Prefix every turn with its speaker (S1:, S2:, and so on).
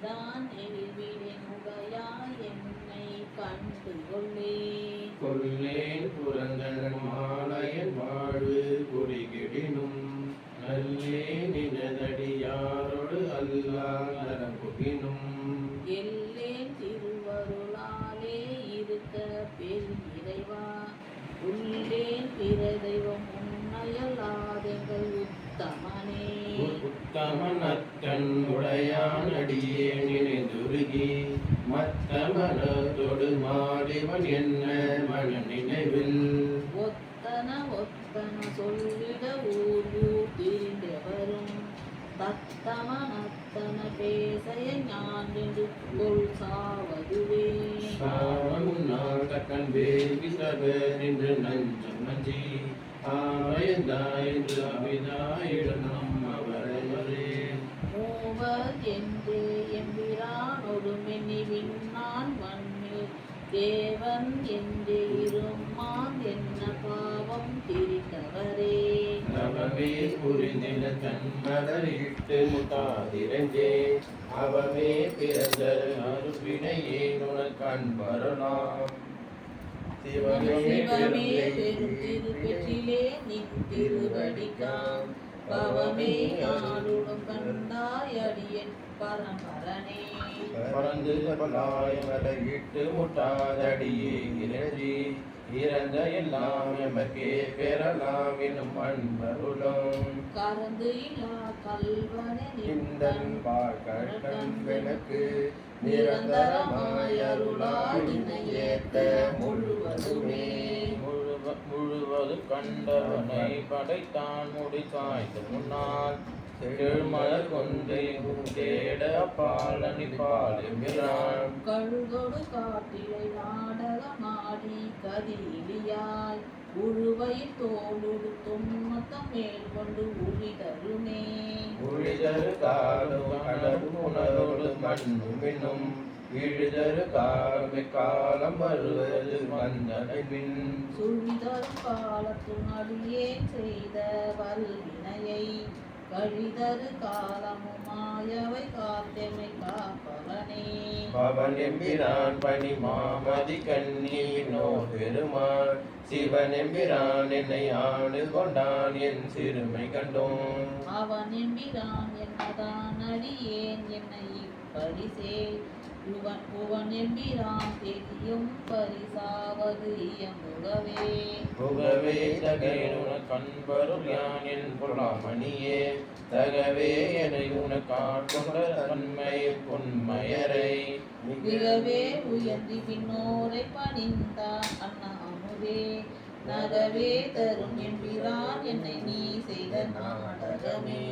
S1: நீதான் எழில்விழினுடையாய் என்னை கண்டு கொள்ளே.
S2: கொல்லேன் புரந்தன் மாலையன் வாழ்வு குறிகிடினும் நல்லே நினதடியாரோடு அல்லால் நரம்புகினும்
S1: எல்லேன் திருவருளாலே இருக்க பெருகிறைவா. உள்ளேன் பிற தெய்வம் உன்னையல்லாதெங்கள் உத்தமனே.
S2: உத்தமன் அத்தன் உடையான் அடியே நினைந்துருகி மத்தமனத்தொடு மாடிவன் என்ன மன நினைவில்
S1: ஒத்தன ஒத்தன சொல்லிட ஊர் ஊர் திரிந்தவரும் தத்தமனத்தன பேசைய ஞான் என்று கொள் சாவதுவே.
S2: சாவமுன்னால் தக்கன் வேள்வி சப நின்று நஞ்சம் நஞ்சி ஆயந்தாயின்று அபிதாயிடம் அவரவரே
S1: மூவர் என்றே எம்பிரானொடு மென்னி விண்ணான் மண்ணில் தேவன் என்றே இருமான் என்ன பாவம் திரித்தவரே.
S2: அவமே புரிந்தில தன் மலரிட்டு முட்டாதிரஞ்சே அவமே பிறந்த அருவினையே உனக்கண் வரலாம்.
S1: சிவமே பெரும் திருப்பெற்றிலே நின் திருவடிக்காம் பவமே ஆளுடும் கண்டாய் அடியன் பரம்பரனே.
S2: பறந்து பலாய் மலரிட்டு முட்டாதடியே இறஞ்சி இறந்த எல்லாம் எமக்கே பெறலாம் என்னும் அன்பருளும்
S1: கறந்து இல்லா கல்வனே
S2: நிந்தன் பாழ்கட்டன் வெனக்கு
S1: நிரந்தரமாய் அருளாய் நினை ஏத்த முழுவதுமே.
S2: முழுவது கண்டவனை படைத்தான் முடி சாய்த்து முன்னால் செழுமலர் கொண்டை தேட பாலனி பாலிமிரான்
S1: கழுகொடு காட்டிலை நாடகமாடி கதிலியாய் உழுவையில் தோளுடு தும்மத்தம் மேல் கொண்டு உழிதருமே.
S2: உழிதரு காலும் கடல் புனரோடு மண்ணும் மின்னும் இழிதரு காலமை காலம் வருவது வந்தபின்
S1: சுழிதரும் காலத்தும் அடியேன் செய்த வல்வினையை கழிதரு காலமும் மாயவை காத்தெமை காப்பவனே.
S2: பவன் எம்பிரான் பணி மாமதி கண்ணி நோ பெருமான் சிவன் எம்பிரான் என்னை ஆண்டு கொண்டான் என் சிறுமை கண்டோம்.
S1: அவன் எம்பிரான் என்னதான் அடியேன் என்னை இப்பரிசே புவன் எம்பிரான் தெரியும் பரிசாவது இயம்புகவே.
S2: புகவே தகையுன கண்பருள் யான் என் பொருளாமணியே தகவே என உனக்காட்கொண்ட தன்மை பொன்மையரை
S1: மிகவே உயர்ந்தி பின்னோரை பணிந்தான் அண்ணா அமுதே. நகவே தரும் எம்பிரான் என்னை நீ செய்த நாடகமே.